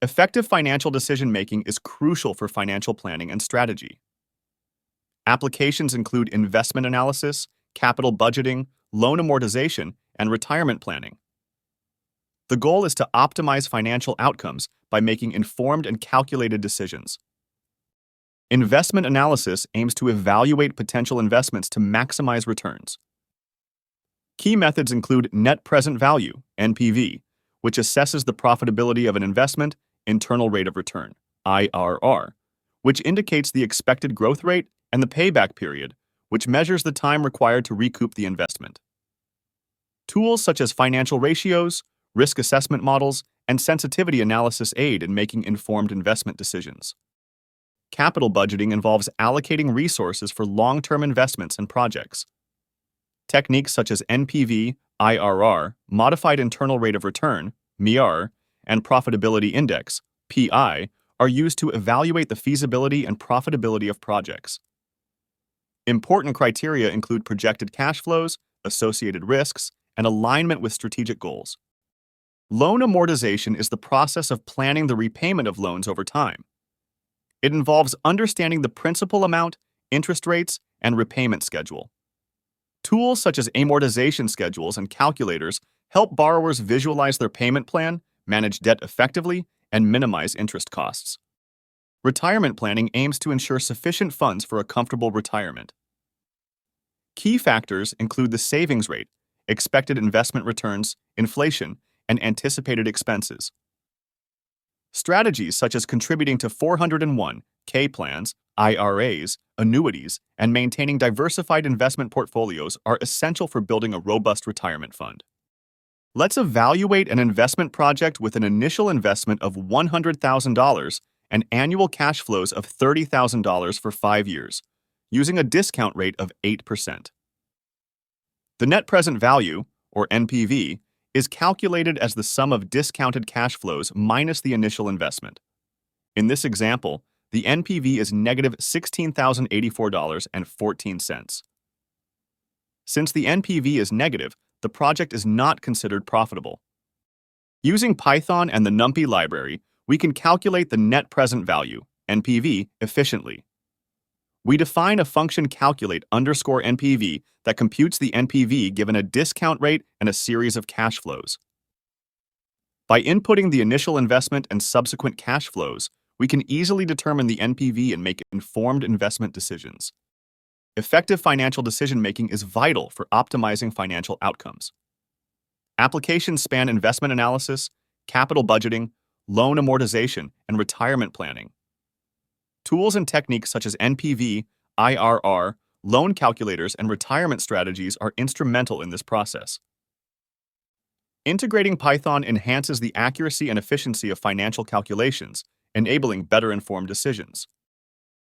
Effective financial decision-making is crucial for financial planning and strategy. Applications include investment analysis, capital budgeting, loan amortization, and retirement planning. The goal is to optimize financial outcomes by making informed and calculated decisions. Investment analysis aims to evaluate potential investments to maximize returns. Key methods include net present value, NPV, which assesses the profitability of an investment, internal rate of return, IRR, which indicates the expected growth rate, and the payback period, which measures the time required to recoup the investment. Tools such as financial ratios, risk assessment models, and sensitivity analysis aid in making informed investment decisions. Capital budgeting involves allocating resources for long-term investments and projects. Techniques such as NPV, IRR, modified internal rate of return, MER, and profitability index, PI, are used to evaluate the feasibility and profitability of projects. Important criteria include projected cash flows, associated risks, and alignment with strategic goals. Loan amortization is the process of planning the repayment of loans over time. It involves understanding the principal amount, interest rates, and repayment schedule. Tools such as amortization schedules and calculators help borrowers visualize their payment plan, manage debt effectively, and minimize interest costs. Retirement planning aims to ensure sufficient funds for a comfortable retirement. Key factors include the savings rate, expected investment returns, inflation, and anticipated expenses. Strategies such as contributing to 401(k) plans, IRAs, annuities, and maintaining diversified investment portfolios are essential for building a robust retirement fund. Let's evaluate an investment project with an initial investment of $100,000 and annual cash flows of $30,000 for 5 years, using a discount rate of 8%. The net present value, or NPV, is calculated as the sum of discounted cash flows minus the initial investment. In this example, the NPV is negative $16,084.14. Since the NPV is negative, the project is not considered profitable. Using Python and the NumPy library, we can calculate the net present value, NPV, efficiently. We define a function calculate_NPV that computes the NPV given a discount rate and a series of cash flows. By inputting the initial investment and subsequent cash flows, we can easily determine the NPV and make informed investment decisions. Effective financial decision-making is vital for optimizing financial outcomes. Applications span investment analysis, capital budgeting, loan amortization, and retirement planning. Tools and techniques such as NPV, IRR, loan calculators, and retirement strategies are instrumental in this process. Integrating Python enhances the accuracy and efficiency of financial calculations, enabling better informed decisions.